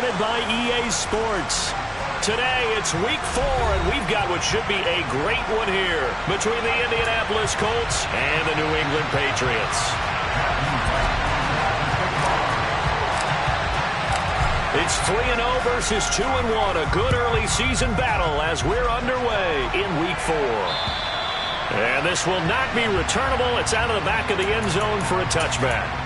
presented by EA Sports. Today, it's Week 4, and we've got what should be a great one here between the Indianapolis Colts and the New England Patriots. It's 3-0 versus 2-1, a good early season battle as we're underway in Week 4. And this will not be returnable. It's out of the back of the end zone for a touchback.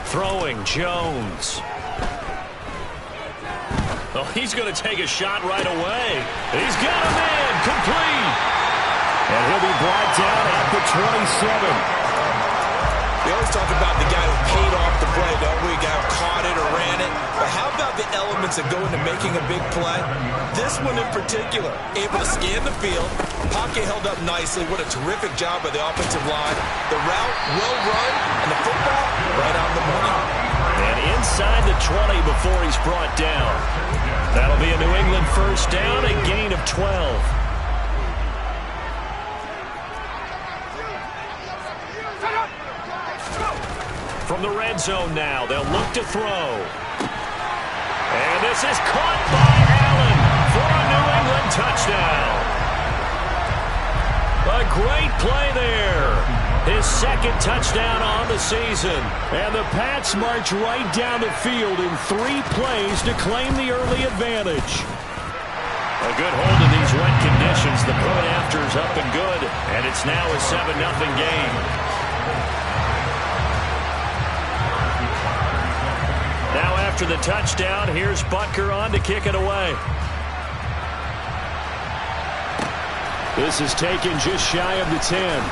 Throwing Jones. Oh, he's going to take a shot right away. He's got a man complete. And he'll be brought down at the 27. We always talk about the guy who paid off the play, don't we? The guy who caught it or ran it. But how about the elements that go into making a big play? This one in particular, able to scan the field. Pocket held up nicely. What a terrific job by the offensive line. The route, well run, and the football, right on the money. And inside the 20 before he's brought down. That'll be a New England first down, a gain of 12. From the red zone now, they'll look to throw. And this is caught by Allen for a New England touchdown. A great play there. His second touchdown on the season. And the Pats march right down the field in 3 plays to claim the early advantage. A good hold in these wet conditions. The point after is up and good. And it's now a 7-0 game. Now after the touchdown, here's Butker on to kick it away. This is taken just shy of the 10.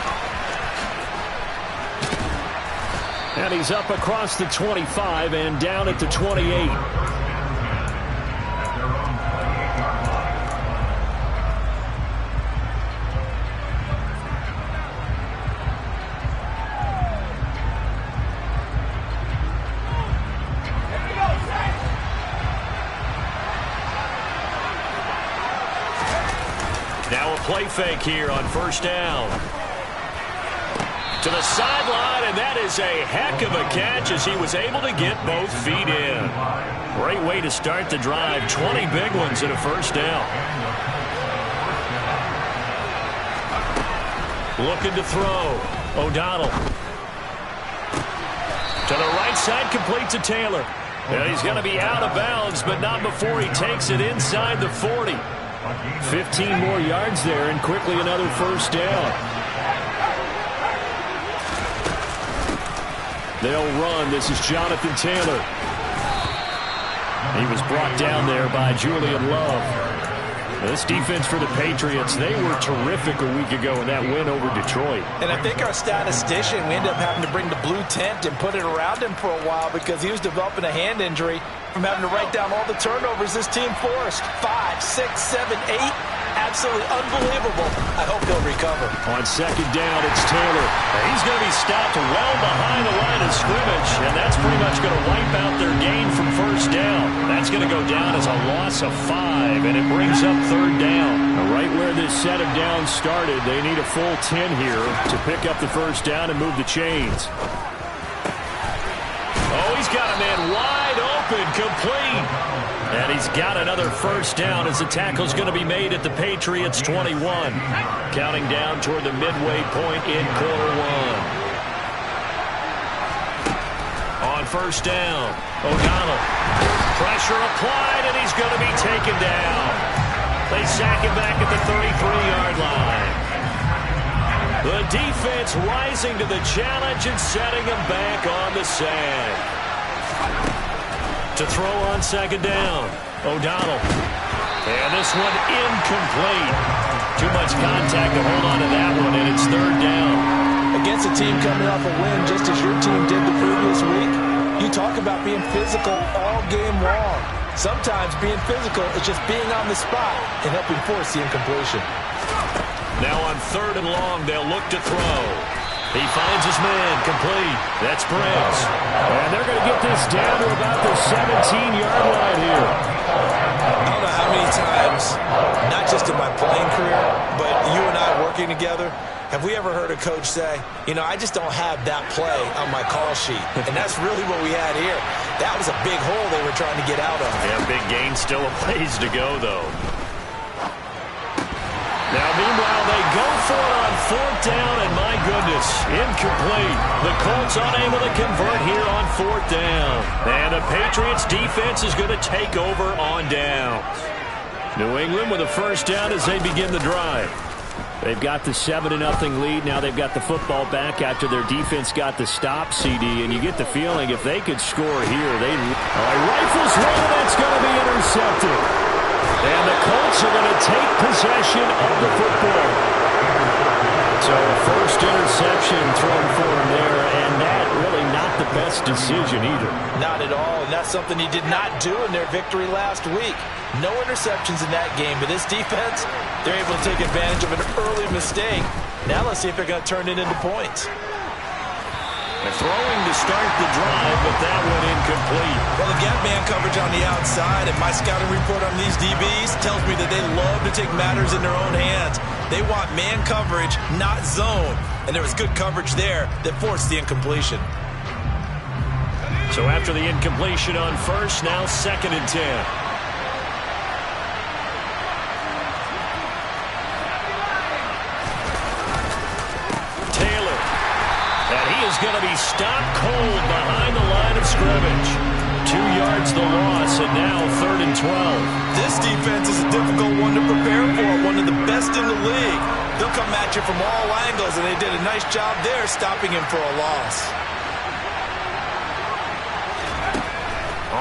And he's up across the 25 and down at the 28. Now a play fake here on first down. To the sideline, and that is a heck of a catch as he was able to get both feet in. Great way to start the drive. 20 big ones at a first down. Looking to throw. O'Donnell. To the right side, complete to Taylor. And he's going to be out of bounds, but not before he takes it inside the 40. 15 more yards there, and quickly another first down. They'll run. This is Jonathan Taylor. He was brought down there by Julian Love. This defense for the Patriots, they were terrific a week ago in that win over Detroit. And I think our statistician, we ended up having to bring the blue tent and put it around him for a while because he was developing a hand injury from having to write down all the turnovers this team forced. 5, 6, 7, 8. Absolutely unbelievable. I hope he'll recover. On second down, it's Taylor. He's going to be stopped well behind the line of scrimmage, and that's pretty much going to wipe out their gain from first down. That's going to go down as a loss of 5, and it brings up third down. Now, right where this set of downs started, they need a full 10 here to pick up the first down and move the chains. Oh, he's got a man wide open, complete. And he's got another first down as the tackle's going to be made at the Patriots' 21. Counting down toward the midway point in quarter 1. On first down, O'Donnell. Pressure applied, and he's going to be taken down. They sack him back at the 33-yard line. The defense rising to the challenge and setting him back on the sand. To throw on second down, O'Donnell. And this one incomplete. Too much contact to hold on to that one, and it's third down. Against a team coming off a win just as your team did the previous week, you talk about being physical all game long. Sometimes being physical is just being on the spot and helping force the incompletion. Now on third and long, they'll look to throw. He finds his man, complete. That's Perez. And they're going to get this down to about the 17-yard line here. I don't know how many times, not just in my playing career, working together. Have we ever heard a coach say, you know, I just don't have that play on my call sheet? And that's really what we had here. That was a big hole they were trying to get out of. Yeah, big gain, still a ways to go, though. Now, meanwhile, they go for it on 4th down, and my goodness, incomplete. The Colts unable to convert here on 4th down. And the Patriots defense is going to take over on downs. New England with a 1st down as they begin the drive. They've got the 7-0 lead. Now they've got the football back after their defense got the stop, CD. And you get the feeling if they could score here, they rifles one, and that's going to be intercepted. And the Colts are going to take possession of the football. So a first interception thrown for him there, and that really not the best decision either. Not at all, and that's something he did not do in their victory last week. No interceptions in that game, but this defense, they're able to take advantage of an early mistake. Now let's see if they're going to turn it into points. They're throwing to start the drive, but that one incomplete. Well, they've got man coverage on the outside, and my scouting report on these DBs tells me that they love to take matters in their own hands. They want man coverage, not zone. And there was good coverage there that forced the incompletion. So after the incompletion on 1st, now 2nd and 10. Is going to be stopped cold behind the line of scrimmage. 2 yards the loss, and now 3rd and 12. This defense is a difficult one to prepare for, one of the best in the league. They'll come at you from all angles, and they did a nice job there stopping him for a loss.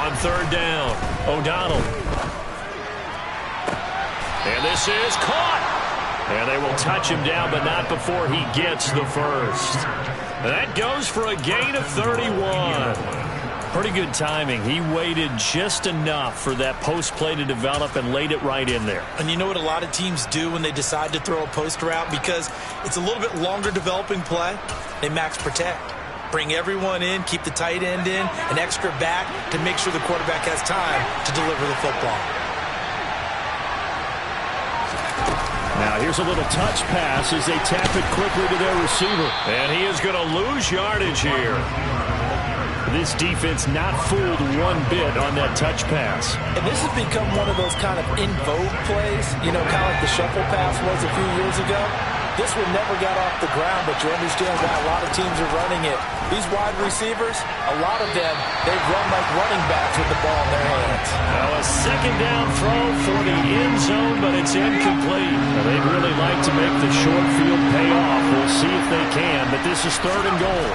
On 3rd down, O'Donnell. And this is caught. And they will touch him down, but not before he gets the first. That goes for a gain of 31. Pretty good timing. He waited just enough for that post play to develop and laid it right in there. And you know what a lot of teams do when they decide to throw a post route? Because it's a little bit longer developing play, they max protect. Bring everyone in, keep the tight end in, an extra back to make sure the quarterback has time to deliver the football. Now here's a little touch pass as they tap it quickly to their receiver. And he is going to lose yardage here. This defense not fooled one bit on that touch pass. And this has become one of those kind of in vogue plays, you know, kind of like the shuffle pass was a few years ago. This one never got off the ground, but you understand why a lot of teams are running it. These wide receivers, a lot of them, they run like running backs with the ball in their hands. Now a 2nd down throw for the end zone, but it's incomplete. Now they'd really like to make the short field pay off. We'll see if they can, but this is 3rd and goal.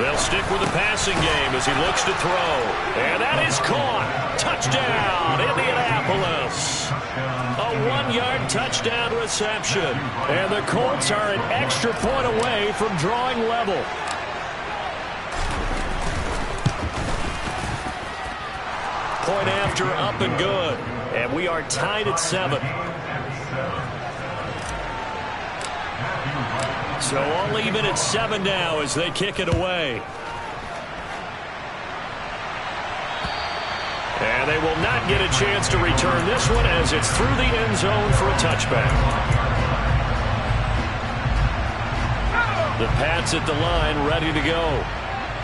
They'll stick with the passing game as he looks to throw. And that is caught. Touchdown, Indianapolis. A 1-yard touchdown reception. And the Colts are an extra point away from drawing level. Point after, up and good. And we are tied at 7. So all even at 7 now as they kick it away. And they will not get a chance to return this one as it's through the end zone for a touchback. The Pats at the line ready to go.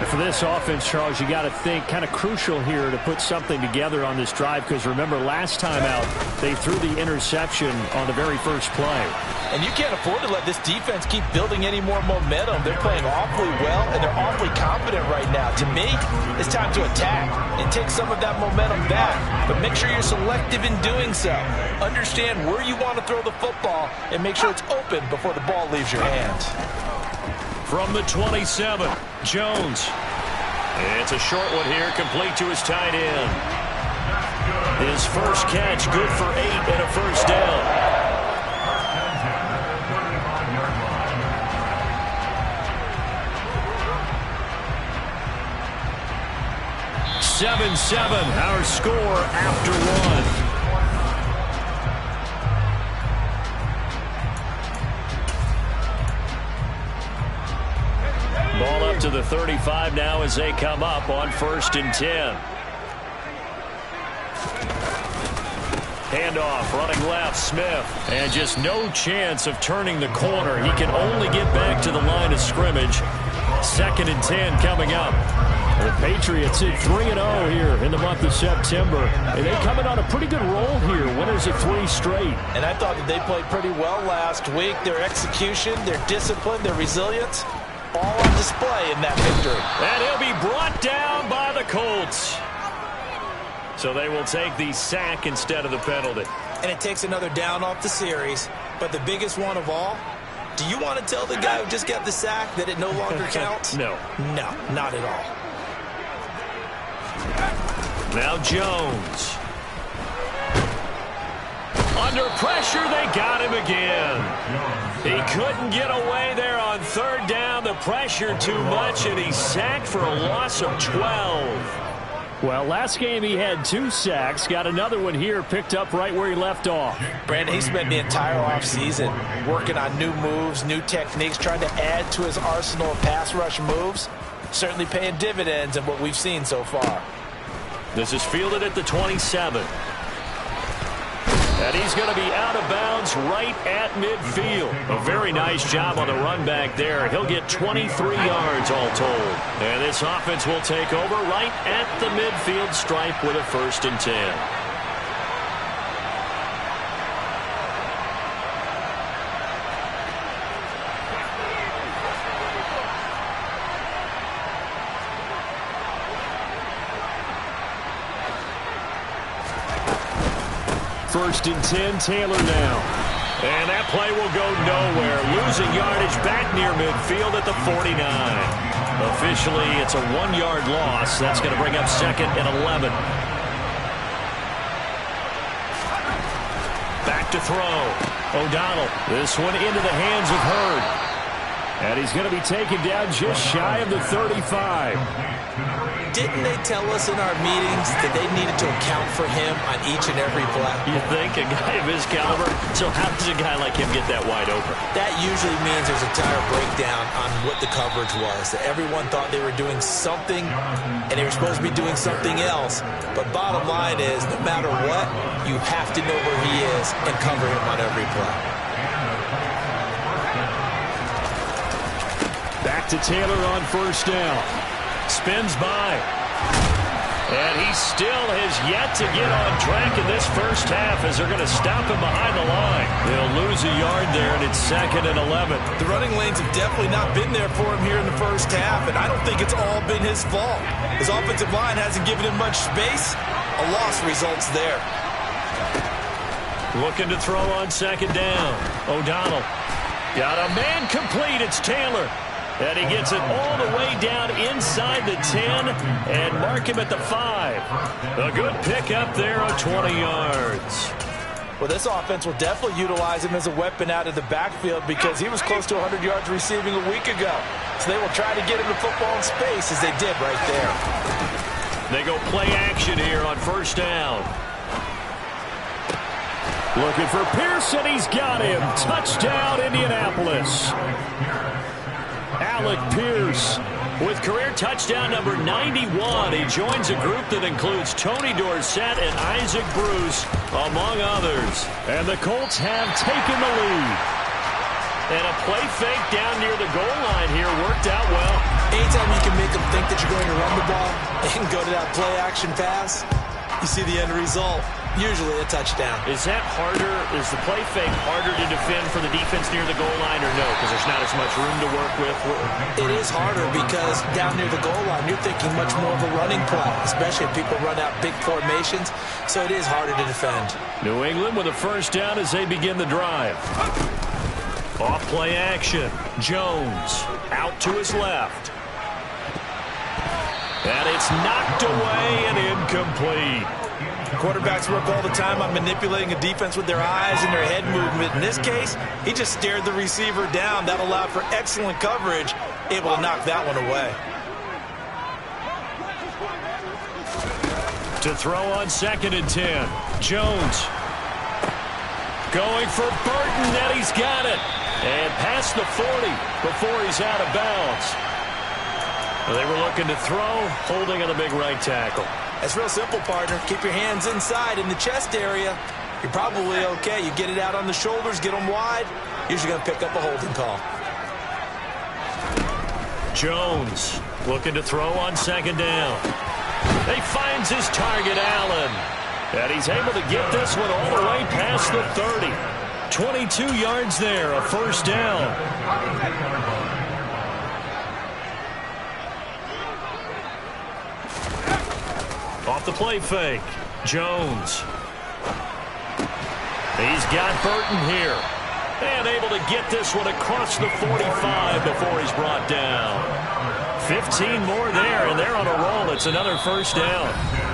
For this offense, Charles, you got to think kind of crucial here to put something together on this drive because remember last time out they threw the interception on the very first play. And you can't afford to let this defense keep building any more momentum. They're playing awfully well, and they're awfully confident right now. To me, it's time to attack and take some of that momentum back. But make sure you're selective in doing so. Understand where you want to throw the football and make sure it's open before the ball leaves your hands. From the 27, Jones. It's a short one here, complete to his tight end. His first catch, good for 8 and a first down. (7-7) our score after 1. Ball up to the 35 now as they come up on 1st and 10. Handoff, running left, Smith. And just no chance of turning the corner. He can only get back to the line of scrimmage. 2nd and 10 coming up. The Patriots hit 3-0 here in the month of September. And they come in on a pretty good roll here. Winners of 3 straight. And I thought that they played pretty well last week. Their execution, their discipline, their resilience, all on display in that victory. And he'll be brought down by the Colts. So they will take the sack instead of the penalty. And it takes another down off the series. But the biggest one of all, do you want to tell the guy who just got the sack that it no longer counts? No. No, not at all. Now Jones. Under pressure, they got him again. He couldn't get away there on 3rd down. The pressure too much, and he's sacked for a loss of 12. Well, last game he had 2 sacks. Got another one here, picked up right where he left off. Brandon, he spent the entire offseason working on new moves, new techniques, trying to add to his arsenal of pass rush moves. Certainly paying dividends in what we've seen so far. This is fielded at the 27. And he's going to be out of bounds right at midfield. A very nice job on the run back there. He'll get 23 yards all told. And this offense will take over right at the midfield stripe with a 1st and 10. First and 10, Taylor now. And that play will go nowhere. Losing yardage back near midfield at the 49. Officially, it's a 1-yard loss. That's going to bring up 2nd and 11. Back to throw. O'Donnell. This one into the hands of Hurd. And he's going to be taken down just shy of the 35. Didn't they tell us in our meetings that they needed to account for him on each and every play? You think? A guy of his caliber? So how does a guy like him get that wide open? That usually means there's a entire breakdown on what the coverage was. That everyone thought they were doing something, and they were supposed to be doing something else. But bottom line is, no matter what, you have to know where he is and cover him on every play. Back to Taylor on 1st down. Spins by. And he still has yet to get on track in this first half as they're going to stop him behind the line. They'll lose a yard there, and it's 2nd and 11. The running lanes have definitely not been there for him here in the first half, and I don't think it's all been his fault. His offensive line hasn't given him much space. A loss results there. Looking to throw on 2nd down. O'Donnell. Got a man complete. It's Taylor. And he gets it all the way down inside the 10 and mark him at the 5. A good pickup there of 20 yards. Well, this offense will definitely utilize him as a weapon out of the backfield because he was close to 100 yards receiving a week ago. So they will try to get him the football in space as they did right there. They go play action here on 1st down. Looking for Pearson. He's got him. Touchdown, Indianapolis. Alec Pierce with career touchdown number 91. He joins a group that includes Tony Dorsett and Isaac Bruce, among others. And the Colts have taken the lead. And a play fake down near the goal line here worked out well. Anytime you can make them think that you're going to run the ball and go to that play action pass, you see the end result. Usually a touchdown. Is that harder? Is the play fake harder to defend for the defense near the goal line or no? Because there's not as much room to work with? It is harder because down near the goal line, you're thinking much more of a running play, especially if people run out big formations. So it is harder to defend. New England with a 1st down as they begin the drive. Off play action. Jones out to his left. And it's knocked away and incomplete. Quarterbacks work all the time on manipulating a defense with their eyes and their head movement. In this case, he just stared the receiver down. That allowed for excellent coverage, able to knock that one away. To throw on 2nd and 10. Jones going for Burton, and he's got it. And past the 40 before he's out of bounds. They were looking to throw, holding on the big right tackle. It's real simple, partner. Keep your hands inside in the chest area. you're probably okay. You get it out on the shoulders, get them wide, usually going to pick up a holding call. Jones looking to throw on second down. He finds his target, Allen. And he's able to get this one all the way past the 30. 22 yards there, a first down. Off the play fake, Jones. He's got Burton here. And able to get this one across the 45 before he's brought down. 15 more there, and they're on a roll. It's another first down.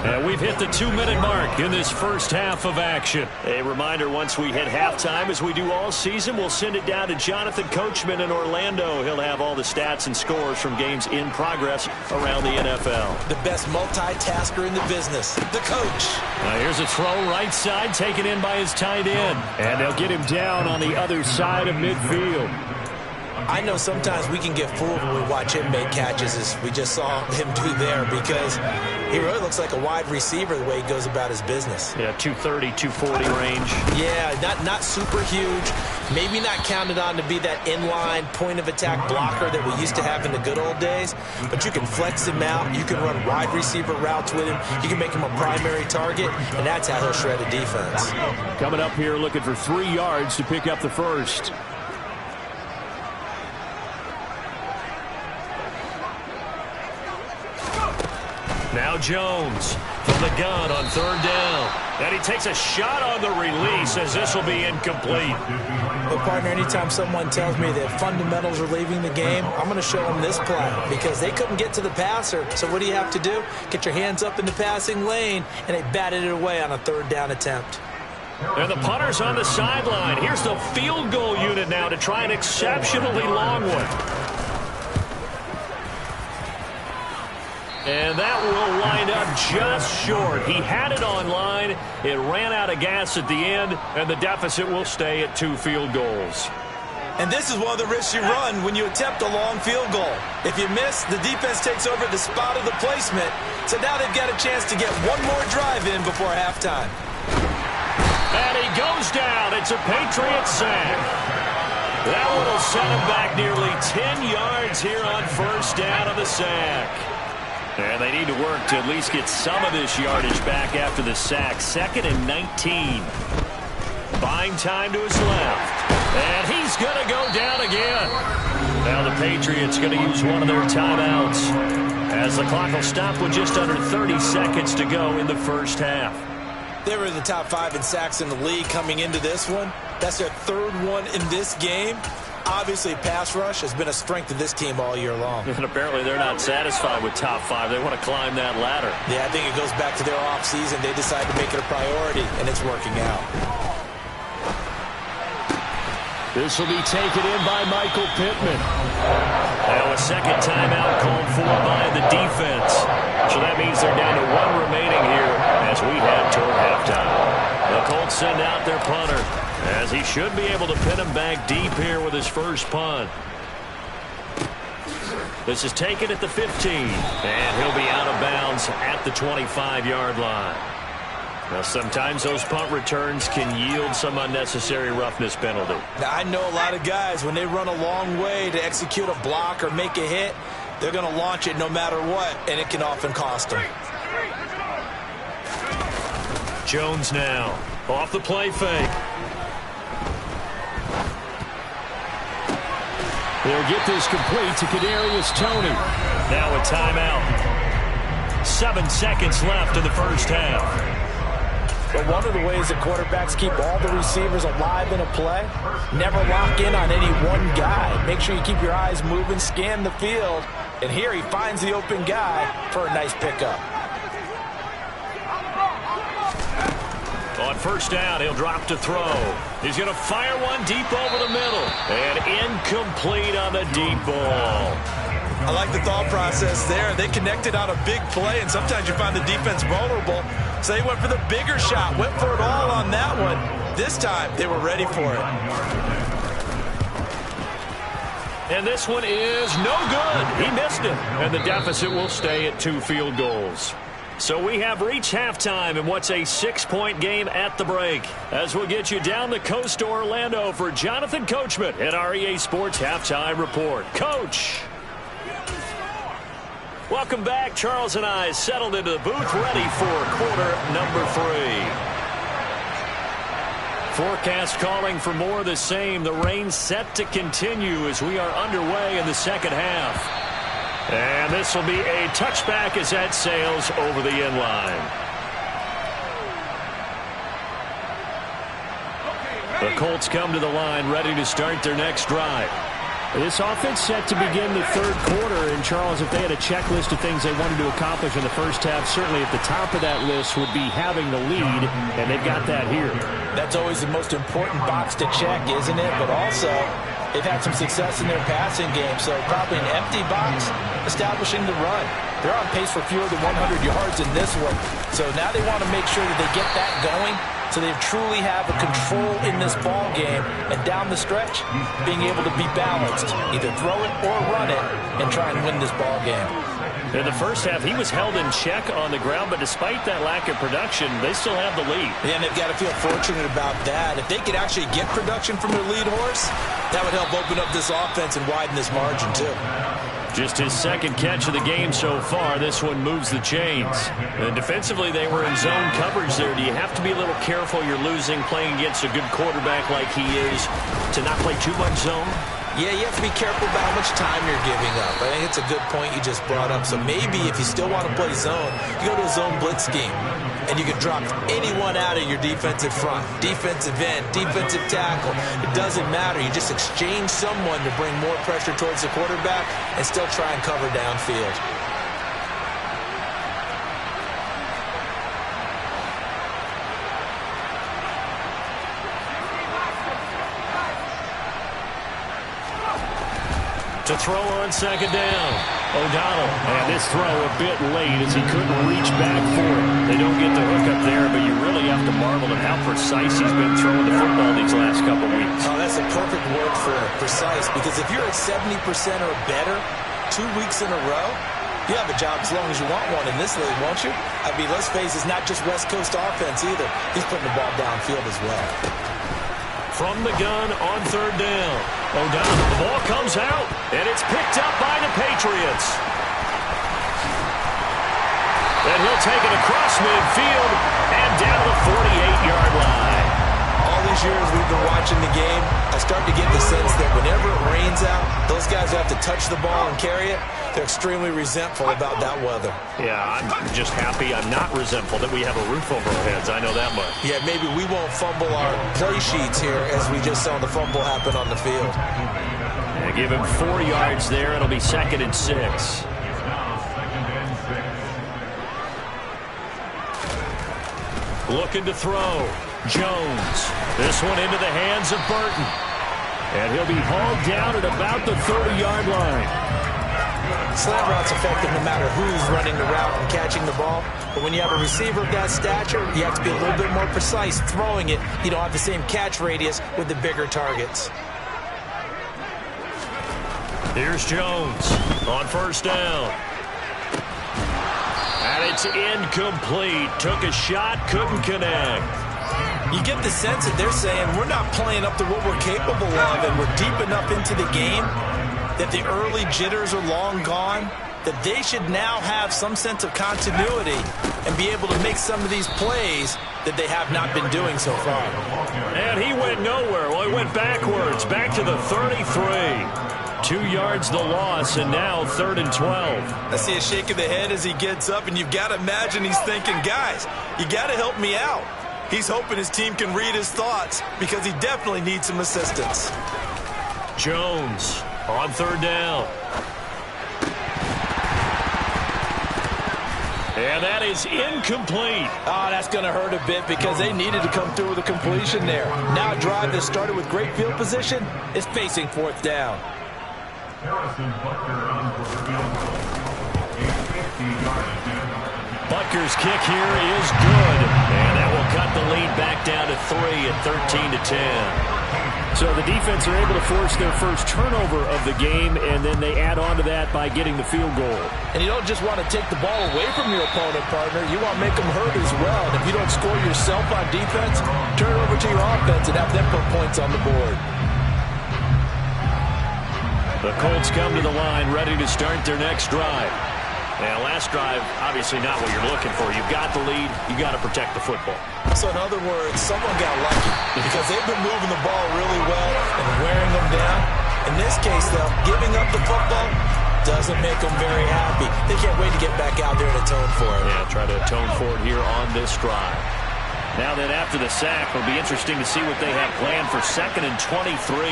And we've hit the 2-minute mark in this first half of action. A reminder, once we hit halftime, as we do all season, we'll send it down to Jonathan Coachman in Orlando. He'll have all the stats and scores from games in progress around the NFL. The best multitasker in the business, the coach. Now here's a throw right side, taken in by his tight end. And they'll get him down on the other side of midfield. I know sometimes we can get fooled when we watch him make catches, as we just saw him do there, because he really looks like a wide receiver the way he goes about his business. Yeah, 230, 240 range. Yeah, not super huge. Maybe not counted on to be that inline point-of-attack blocker that we used to have in the good old days, but you can flex him out. You can run wide receiver routes with him. You can make him a primary target, and that's how he'll shred a defense. Coming up here looking for 3 yards to pick up the first. Now Jones from the gun on third down. And he takes a shot on the release as this will be incomplete. Well, partner, anytime someone tells me that fundamentals are leaving the game, I'm going to show them this play because they couldn't get to the passer. So what do you have to do? Get your hands up in the passing lane, and they batted it away on a third down attempt. And the punter's on the sideline. Here's the field goal unit now to try an exceptionally long one. And that will wind up just short. He had it on line. It ran out of gas at the end, and the deficit will stay at 2 field goals. And this is one of the risks you run when you attempt a long field goal. If you miss, the defense takes over the spot of the placement. So now they've got a chance to get one more drive in before halftime. And he goes down. It's a Patriot sack. That one will send him back nearly 10 yards here on first down of the sack. And they need to work to at least get some of this yardage back after the sack. 2nd and 19. Buying time to his left. And he's going to go down again. Now the Patriots going to use one of their timeouts as the clock will stop with just under 30 seconds to go in the first half. They were in the top 5 in sacks in the league coming into this one. That's their 3rd one in this game. Obviously, pass rush has been a strength of this team all year long. And apparently they're not satisfied with top 5. They want to climb that ladder. Yeah, I think it goes back to their offseason. They decided to make it a priority, and it's working out. This will be taken in by Michael Pittman. Now a second timeout called for by the defense. So that means they're down to 1 remaining here as we head toward halftime. The Colts send out their punter, as he should be able to pin him back deep here with his first punt. This is taken at the 15, and he'll be out of bounds at the 25-yard line. Now, sometimes those punt returns can yield some unnecessary roughness penalty. Now, I know a lot of guys, when they run a long way to execute a block or make a hit, they're going to launch it no matter what, and it can often cost them. Jones now off the play fake. They'll get this complete to Kadarius Toney. Now a timeout. 7 seconds left in the first half. But one of the ways that quarterbacks keep all the receivers alive in a play, never lock in on any one guy. Make sure you keep your eyes moving, scan the field, and here he finds the open guy for a nice pickup. On first down, he'll drop to throw. He's going to fire one deep over the middle. And incomplete on the deep ball. I like the thought process there. They connected on a big play, and sometimes you find the defense vulnerable. So they went for the bigger shot, went for it all on that one. This time, they were ready for it. And this one is no good. He missed it. And the deficit will stay at 2 field goals. So we have reached halftime in what's a 6-point game at the break. As we'll get you down the coast to Orlando for Jonathan Coachman at our EA Sports Halftime Report. Coach. Welcome back. Charles and I settled into the booth ready for quarter number 3. Forecast calling for more of the same. The rain set to continue as we are underway in the second half. And this will be a touchback as that sails over the end line. The Colts come to the line ready to start their next drive. This offense set to begin the third quarter, and Charles, if they had a checklist of things they wanted to accomplish in the first half, certainly at the top of that list would be having the lead, and they've got that here. That's always the most important box to check, isn't it? But also, they've had some success in their passing game, so probably an empty box establishing the run. They're on pace for fewer than 100 yards in this one, so now they want to make sure that they get that going so they truly have a control in this ball game, and down the stretch, being able to be balanced, either throw it or run it, and try and win this ball game. In the first half, he was held in check on the ground, but despite that lack of production, they still have the lead. And they've got to feel fortunate about that. If they could actually get production from their lead horse, that would help open up this offense and widen this margin, too. Just his second catch of the game so far. This one moves the chains. And defensively, they were in zone coverage there. Do you have to be a little careful you're losing playing against a good quarterback like he is to not play too much zone? Yeah, you have to be careful about how much time you're giving up. I think it's a good point you just brought up. So maybe if you still want to play zone, you go to a zone blitz scheme. And you can drop anyone out of your defensive front. Defensive end, defensive tackle. It doesn't matter. You just exchange someone to bring more pressure towards the quarterback and still try and cover downfield. To throw on second down. O'Donnell. And this throw a bit late as he couldn't reach back for it. They don't get the hook up there, but you really have to marvel at how precise he's been throwing the football these last couple weeks. Oh, that's a perfect word for precise, because if you're at 70% or better 2 weeks in a row, you have a job as long as you want one in this league, won't you? I mean, let's face it, it's not just West Coast offense either. He's putting the ball downfield as well. From the gun on third down. O'Donnell, the ball comes out, and it's picked up by the Patriots. And he'll take it across midfield and down the 48-yard line. All these years we've been watching the game, I start to get the sense that whenever it rains out, those guys who have to touch the ball and carry it, they're extremely resentful about that weather. Yeah, I'm just happy I'm not resentful that we have a roof over our heads. I know that much. Yeah, maybe we won't fumble our play sheets here as we just saw the fumble happen on the field. Yeah, give him 4 yards there. It'll be 2nd and 6. Looking to throw. Jones. This one into the hands of Burton. And he'll be hauled down at about the 30-yard line. Slant route's effective no matter who's running the route and catching the ball. But when you have a receiver of that stature, you have to be a little bit more precise throwing it. You don't have the same catch radius with the bigger targets. Here's Jones on first down. And it's incomplete. Took a shot, couldn't connect. You get the sense that they're saying we're not playing up to what we're capable of, and we're deep enough into the game that the early jitters are long gone, that they should now have some sense of continuity and be able to make some of these plays that they have not been doing so far. And he went nowhere. Well, he went backwards, back to the 33. 2 yards the loss, and now 3rd and 12. I see a shake of the head as he gets up, and you've got to imagine he's thinking, guys, you got to help me out. He's hoping his team can read his thoughts because he definitely needs some assistance. Jones on third down. And that is incomplete. Oh, that's going to hurt a bit because they needed to come through with a completion there. Now a drive that started with great field position is facing 4th down. Butker's kick here is good. And that will cut the lead back down to 3 at 13-10. So the defense are able to force their first turnover of the game, and then they add on to that by getting the field goal. And you don't just want to take the ball away from your opponent, partner. You want to make them hurt as well. And if you don't score yourself on defense, turn it over to your offense and have them put points on the board. The Colts come to the line ready to start their next drive. Now, last drive, obviously not what you're looking for. You've got the lead. You've got to protect the football. So, in other words, someone got lucky because they've been moving the ball really well and wearing them down. In this case, though, giving up the football doesn't make them very happy. They can't wait to get back out there and atone for it. Yeah, try to atone for it here on this drive. Now that after the sack, it'll be interesting to see what they have planned for 2nd and 23.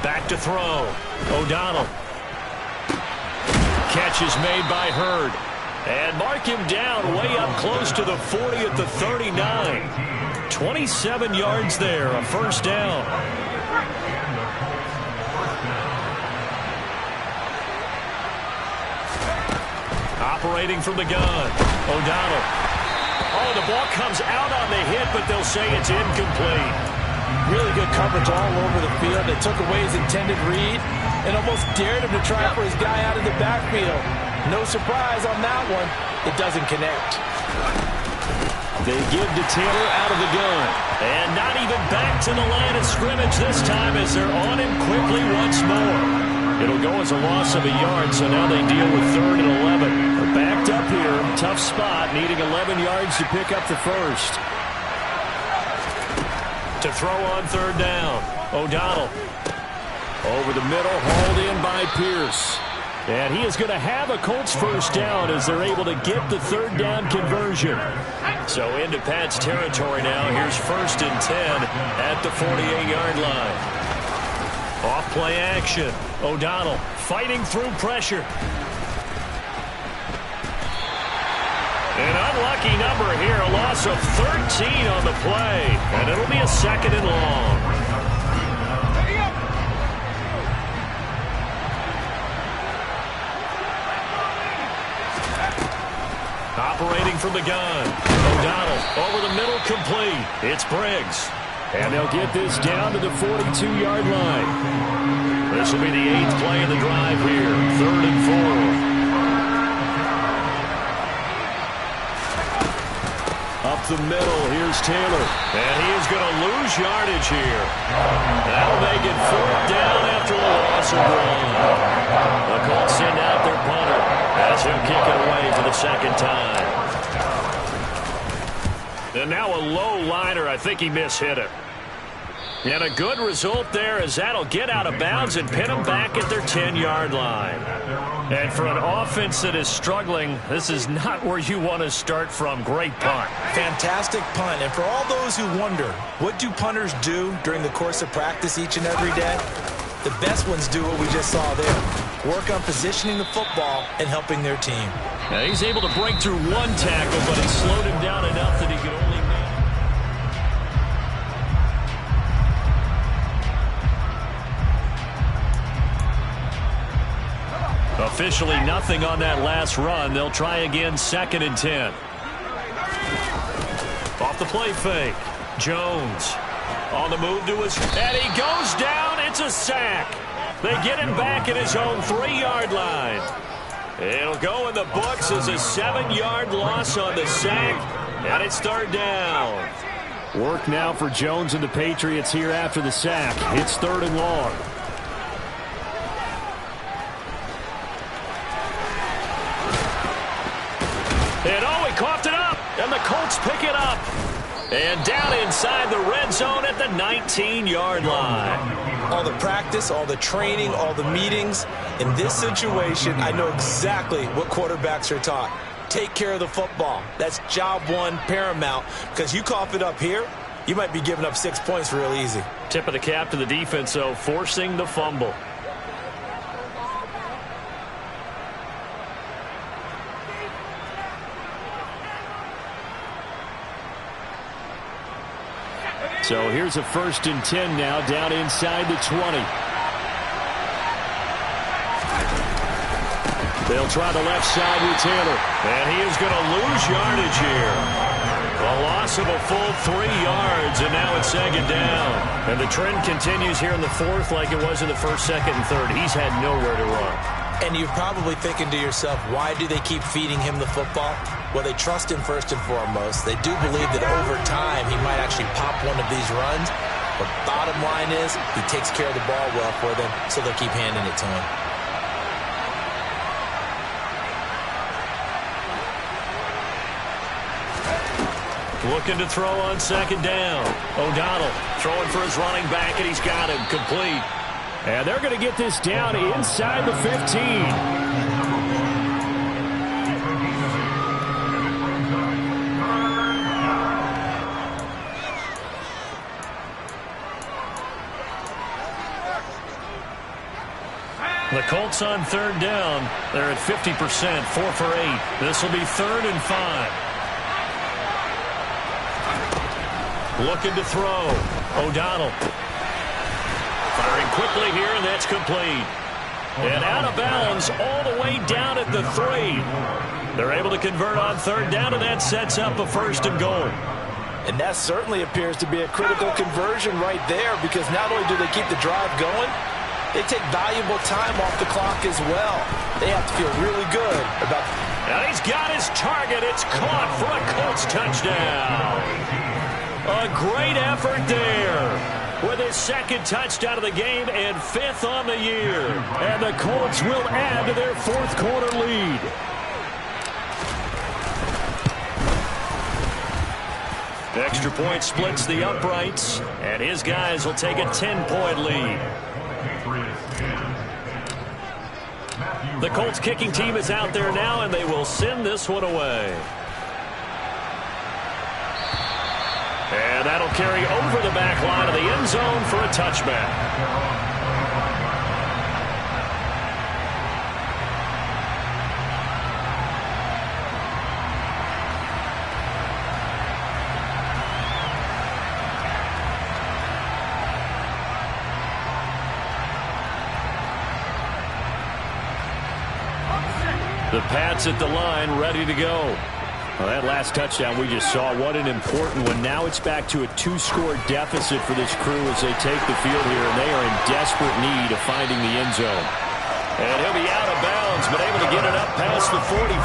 Back to throw. O'Donnell. Catch is made by Hurd. And mark him down way up close to the 40 at the 39. 27 yards there, a first down. Operating from the gun. O'Donnell. Oh, the ball comes out on the hit, but they'll say it's incomplete. Really good coverage all over the field. They took away his intended read and almost dared him to try for his guy out of the backfield. No surprise on that one. It doesn't connect. They give to Taylor out of the gun. And not even back to the line of scrimmage this time as they're on him quickly once more. It'll go as a loss of a yard, so now they deal with 3rd and 11. They're backed up here. Tough spot, needing 11 yards to pick up the first. To throw on 3rd down. O'Donnell. Over the middle, hauled in by Pierce. And he is going to have a Colts first down as they're able to get the 3rd down conversion. So into Pat's territory now. Here's 1st and 10 at the 48-yard line. Off play action. O'Donnell fighting through pressure. An unlucky number here, a loss of 13 on the play, and it'll be a 2nd and long. Operating from the gun. O'Donnell over the middle, complete. It's Briggs. And they'll get this down to the 42-yard line. This will be the 8th play of the drive here, 3rd and 4. Up the middle, here's Taylor. And he is going to lose yardage here. That'll make it 4th down after a loss of 1. The Colts send out their punter as he'll kick it away for the 2nd time. And now a low liner. I think he mishit it. And a good result there as that'll get out of bounds and pin them back at their 10-yard line. And for an offense that is struggling, this is not where you want to start from. Great punt. Fantastic punt. And for all those who wonder, what do punters do during the course of practice each and every day? The best ones do what we just saw there. Work on positioning the football and helping their team. Now he's able to break through one tackle, but it slowed him down enough that he could only officially nothing on that last run. They'll try again, 2nd and 10. Off the play fake. Jones on the move to his, and he goes down. It's a sack. They get him back at his own 3-yard line. It'll go in the books as a 7-yard loss on the sack, and it's 3rd down. Work now for Jones and the Patriots here after the sack. It's 3rd and long. And oh, he coughed it up, and the Colts pick it up. And down inside the red zone at the 19-yard line. All the practice, all the training, all the meetings. In this situation, I know exactly what quarterbacks are taught. Take care of the football. That's job one, paramount. Because you cough it up here, you might be giving up 6 points real easy. Tip of the cap to the defense, though, forcing the fumble. So here's a 1st and 10 now, down inside the 20. They'll try the left side with Taylor. And he is going to lose yardage here. A loss of a full 3 yards, and now it's second down. And the trend continues here in the fourth like it was in the first, second, and third. He's had nowhere to run. And you're probably thinking to yourself, why do they keep feeding him the football? Well, they trust him first and foremost. They do believe that over time he might actually pop one of these runs. But bottom line is he takes care of the ball well for them, so they'll keep handing it to him. Looking to throw on second down. O'Donnell throwing for his running back, and he's got him complete. And they're going to get this down inside the 15. The Colts on third down. They're at 50%, 4 for 8. This will be 3rd and 5. Looking to throw. O'Donnell. Firing quickly here, and that's complete. And out of bounds all the way down at the 3. They're able to convert on third down, and that sets up a 1st and goal. And that certainly appears to be a critical conversion right there, because not only do they keep the drive going, they take valuable time off the clock as well. They have to feel really good about it. And he's got his target. It's caught for a Colts touchdown. A great effort there with his 2nd touchdown of the game and 5th on the year. And the Colts will add to their 4th quarter lead. Extra point splits the uprights, and his guys will take a 10-point lead. The Colts kicking team is out there now, and they will send this one away. And that'll carry over the back line of the end zone for a touchback. The Pats at the line, ready to go. Well, that last touchdown we just saw, what an important one. Now it's back to a 2-score deficit for this crew as they take the field here, and they are in desperate need of finding the end zone. And he'll be out of bounds, but able to get it up past the 45.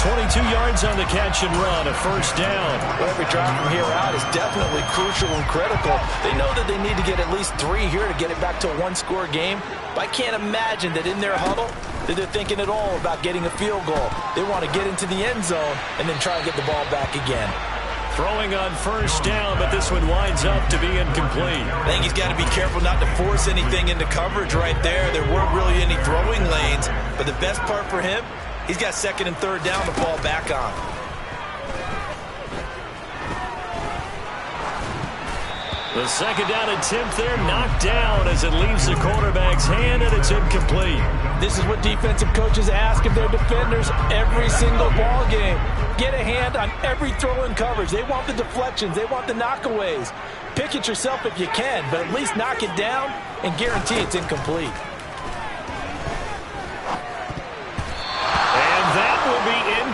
22 yards on the catch and run, a 1st down. Well, every drive from here out is definitely crucial and critical. They know that they need to get at least 3 here to get it back to a 1-score game. But I can't imagine that in their huddle that they're thinking at all about getting a field goal. They want to get into the end zone and then try and get the ball back again. Throwing on 1st down, but this one winds up to be incomplete. I think he's got to be careful not to force anything into coverage right there. There weren't really any throwing lanes, but the best part for him, he's got 2nd and 3rd down to fall back on. The 2nd down attempt there knocked down as it leaves the quarterback's hand, and it's incomplete. This is what defensive coaches ask of their defenders every single ball game. Get a hand on every throw in coverage. They want the deflections. They want the knockaways. Pick it yourself if you can, but at least knock it down and guarantee it's incomplete.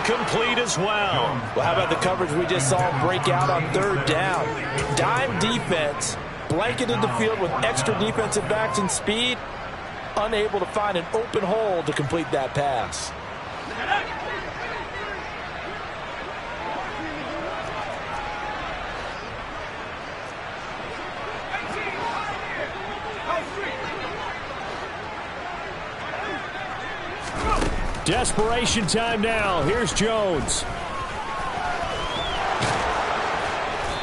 Incomplete as well. Well, how about the coverage we just saw break out on 3rd down? Dime defense, blanketed the field with extra defensive backs and speed, unable to find an open hole to complete that pass. Desperation time now. Here's Jones.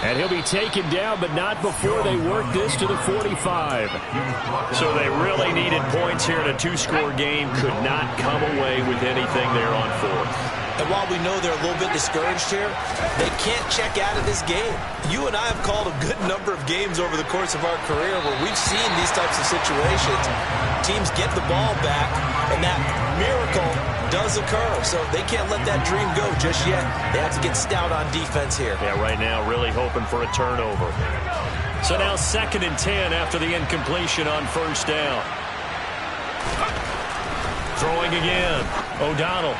And he'll be taken down, but not before they work this to the 45. So they really needed points here in a 2-score game. Could not come away with anything there on 4th. And while we know they're a little bit discouraged here, they can't check out of this game. You and I have called a good number of games over the course of our career where we've seen these types of situations. Teams get the ball back, and that miracle does occur. So they can't let that dream go just yet. They have to get stout on defense here. Yeah, right now really hoping for a turnover. So now 2nd and 10 after the incompletion on 1st down. Throwing again. O'Donnell.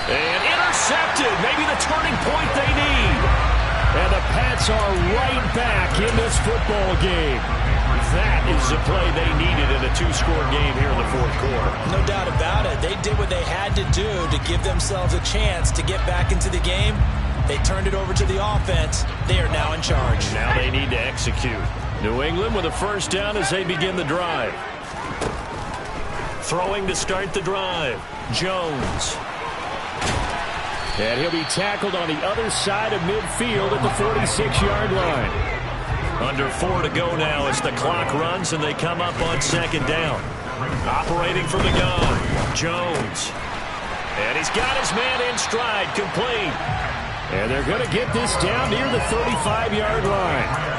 And intercepted. Maybe the turning point they need. And the Pats are right back in this football game. That is the play they needed in a two-score game here in the fourth quarter. No doubt about it. They did what they had to do to give themselves a chance to get back into the game. They turned it over to the offense. They are now in charge. Now they need to execute. New England with a first down as they begin the drive. Throwing to start the drive. Jones. And he'll be tackled on the other side of midfield at the 46-yard line. Under 4 to go now as the clock runs and they come up on second down. Operating from the gun. Jones. And he's got his man in stride. Complete. And they're going to get this down near the 35-yard line.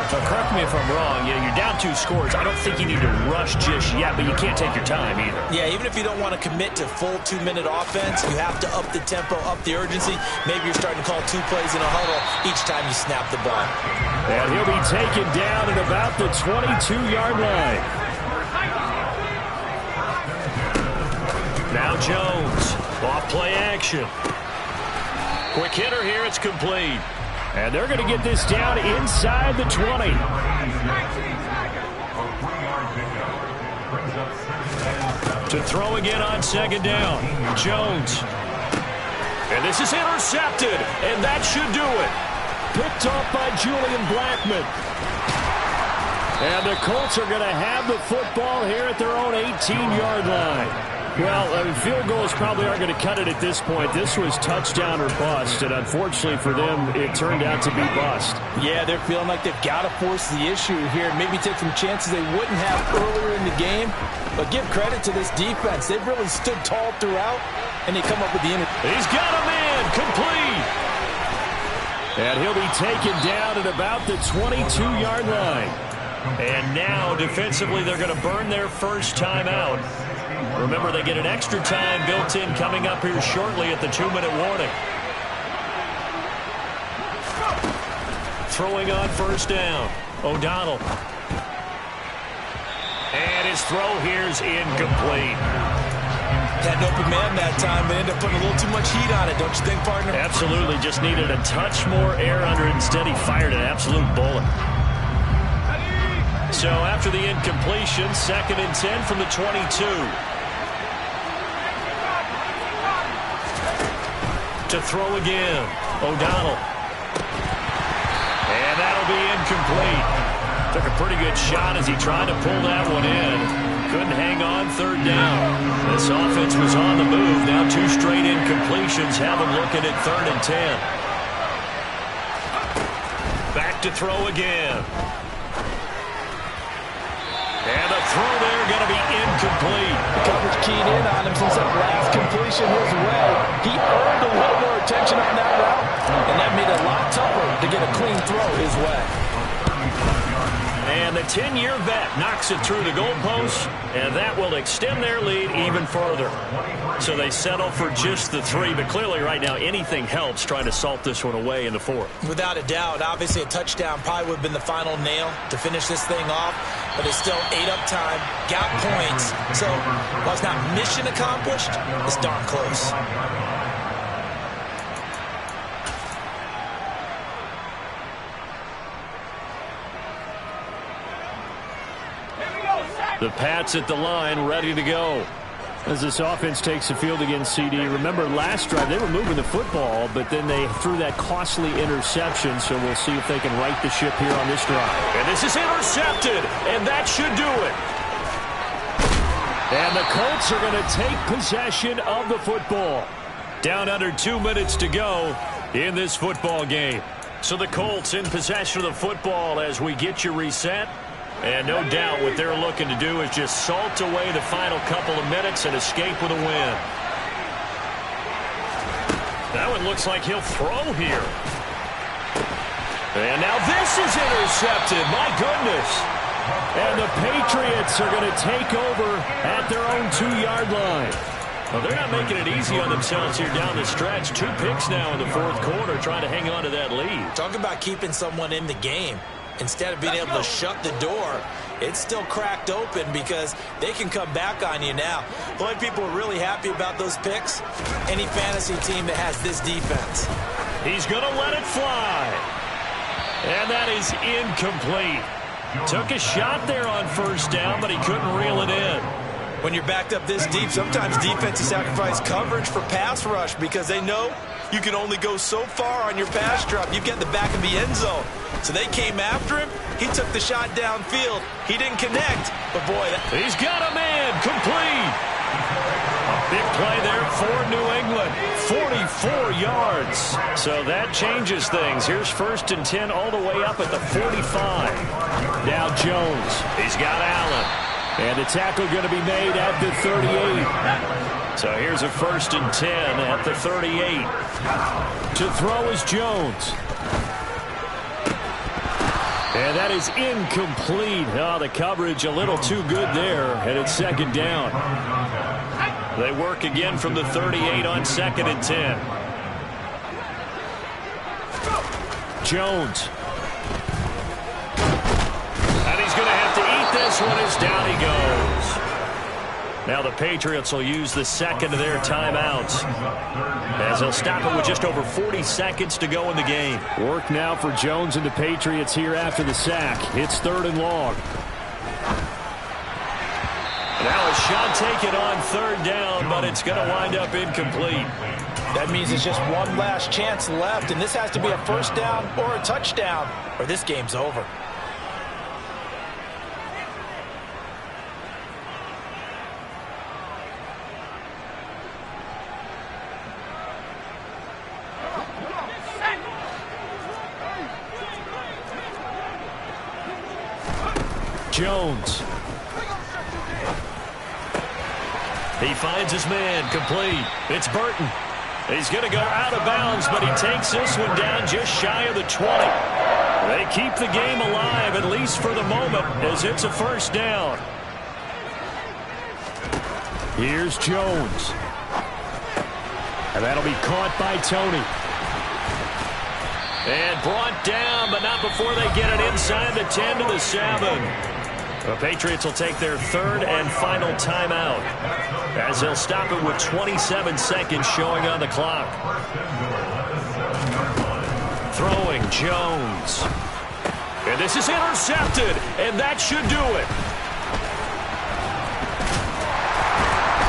Now, correct me if I'm wrong. You're down 2 scores. I don't think you need to rush just yet, but you can't take your time either. Yeah, even if you don't want to commit to full 2-minute offense, you have to up the tempo, up the urgency. Maybe you're starting to call 2 plays in a huddle each time you snap the ball. And he'll be taken down at about the 22-yard line. Now Jones. Off play action. Quick hitter here. It's complete. And they're going to get this down inside the 20. To throw again on second down. Jones. And this is intercepted. And that should do it. Picked off by Julian Blackmon. And the Colts are going to have the football here at their own 18-yard line. Well, field goals probably aren't going to cut it at this point. This was touchdown or bust, and unfortunately for them, it turned out to be bust. Yeah, they're feeling like they've got to force the issue here. Maybe take some chances they wouldn't have earlier in the game. But give credit to this defense. They've really stood tall throughout, and they come up with the He's got a man. Complete. And he'll be taken down at about the 22-yard line. And now, defensively, they're going to burn their first timeout. Remember, they get an extra time built in coming up here shortly at the 2-minute warning. Throwing on first down. O'Donnell. And his throw here's incomplete. Had an open man that time, but ended up putting a little too much heat on it, don't you think, partner? Absolutely. Just needed a touch more air under it. Instead, he fired an absolute bullet. So after the incompletion, 2nd and 10 from the 22. To throw again. O'Donnell. And that'll be incomplete. Took a pretty good shot as he tried to pull that one in. Couldn't hang on 3rd down. This offense was on the move. Now 2 straight incompletions have them looking at 3rd and 10. Back to throw again. And the throw there going to be incomplete. The coverage keyed in on him since that last completion his way. He earned a little more attention on that route, and that made it a lot tougher to get a clean throw his way. And the 10-year vet knocks it through the goalpost, and that will extend their lead even further. So they settle for just the 3, but clearly right now anything helps trying to salt this one away in the 4th. Without a doubt, obviously a touchdown probably would have been the final nail to finish this thing off, but it's still 8 up time, got points. So while it's not mission accomplished, it's darn close. The Pats at the line, ready to go. As this offense takes the field against CD, remember last drive they were moving the football, but then they threw that costly interception, so we'll see if they can right the ship here on this drive. And this is intercepted, and that should do it. And the Colts are going to take possession of the football. Down under 2 minutes to go in this football game. So the Colts in possession of the football as we get you reset. And no doubt what they're looking to do is just salt away the final couple of minutes and escape with a win. That one looks like he'll throw here. And now this is intercepted. My goodness. And the Patriots are going to take over at their own 2-yard line. Well, they're not making it easy on themselves here down the stretch. 2 picks now in the 4th quarter trying to hang on to that lead. Talk about keeping someone in the game. instead of being able to shut the door, it's still cracked open because they can come back on you now. The only people who are really happy about those picks, any fantasy team that has this defense. He's going to let it fly. And that is incomplete. Took a shot there on first down, but he couldn't reel it in. When you're backed up this deep, sometimes defenses sacrifice coverage for pass rush because they know you can only go so far on your pass drop. You get the back of the end zone. So they came after him. He took the shot downfield. He didn't connect. But, boy, he's got a man complete. A big play there for New England. 44 yards. So that changes things. Here's 1st and 10 all the way up at the 45. Now Jones. He's got Allen. And the tackle going to be made at the 38. So here's a 1st and 10 at the 38. To throw is Jones. And that is incomplete. Oh, the coverage a little too good there. And it's 2nd down. They work again from the 38 on 2nd and 10. Jones. And he's going to have to eat this one as down he goes. Now the Patriots will use the 2nd of their timeouts as they'll stop it with just over 40 seconds to go in the game. Work now for Jones and the Patriots here after the sack. It's 3rd and long. Now a shot taken on 3rd down, but it's going to wind up incomplete. That means it's just one last chance left, and this has to be a 1st down or a touchdown, or this game's over. Jones. He finds his man complete. It's Burton. He's going to go out of bounds, but he takes this one down just shy of the 20. They keep the game alive, at least for the moment, as it's a 1st down. Here's Jones. And that'll be caught by Tony. And brought down, but not before they get it inside the 10 to the 7. The Patriots will take their 3rd and final timeout as they'll stop it with 27 seconds showing on the clock. Throwing Jones. And this is intercepted, and that should do it.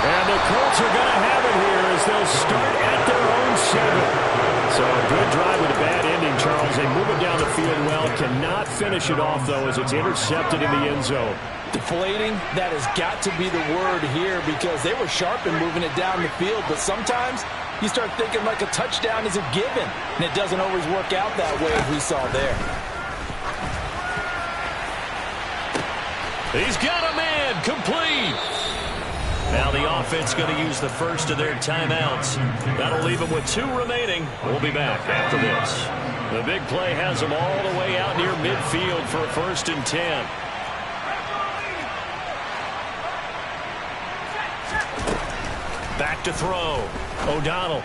And the Colts are going to have it here as they'll start at their own 7. So a good drive with a bad ending, Charles. They move it down the field well. Cannot finish it off, though, as it's intercepted in the end zone. Deflating, that has got to be the word here because they were sharp in moving it down the field. But sometimes you start thinking like a touchdown is a given, and it doesn't always work out that way as we saw there. He's got a man complete. Now the offense going to use the 1st of their timeouts. That'll leave them with 2 remaining. We'll be back after this. The big play has them all the way out near midfield for a 1st and 10. Back to throw. O'Donnell.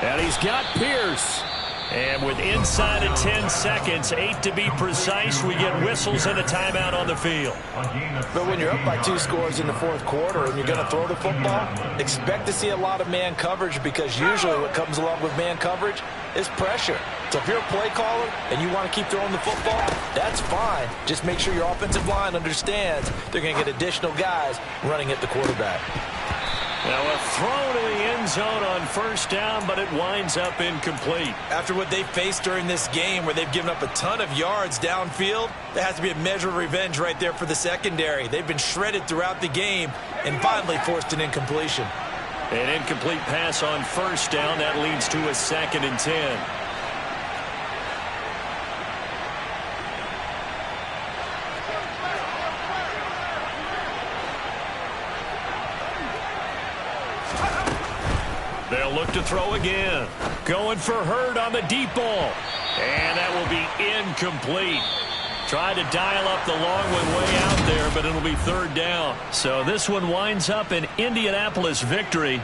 And he's got Pierce. And with inside of 10 seconds, 8 to be precise, we get whistles and a timeout on the field. But when you're up by 2 scores in the 4th quarter and you're going to throw the football, expect to see a lot of man coverage because usually what comes along with man coverage is pressure. So if you're a play caller and you want to keep throwing the football, that's fine. Just make sure your offensive line understands they're going to get additional guys running at the quarterback. Now a throw to the end zone on 1st down, but it winds up incomplete. After what they faced during this game where they've given up a ton of yards downfield, there has to be a measure of revenge right there for the secondary. They've been shredded throughout the game and finally forced an incompletion. An incomplete pass on 1st down. That leads to a 2nd and 10. They'll look to throw again. Going for Hurd on the deep ball. And that will be incomplete. Tried to dial up the long one way out there, but it'll be 3rd down. So this one winds up an Indianapolis victory.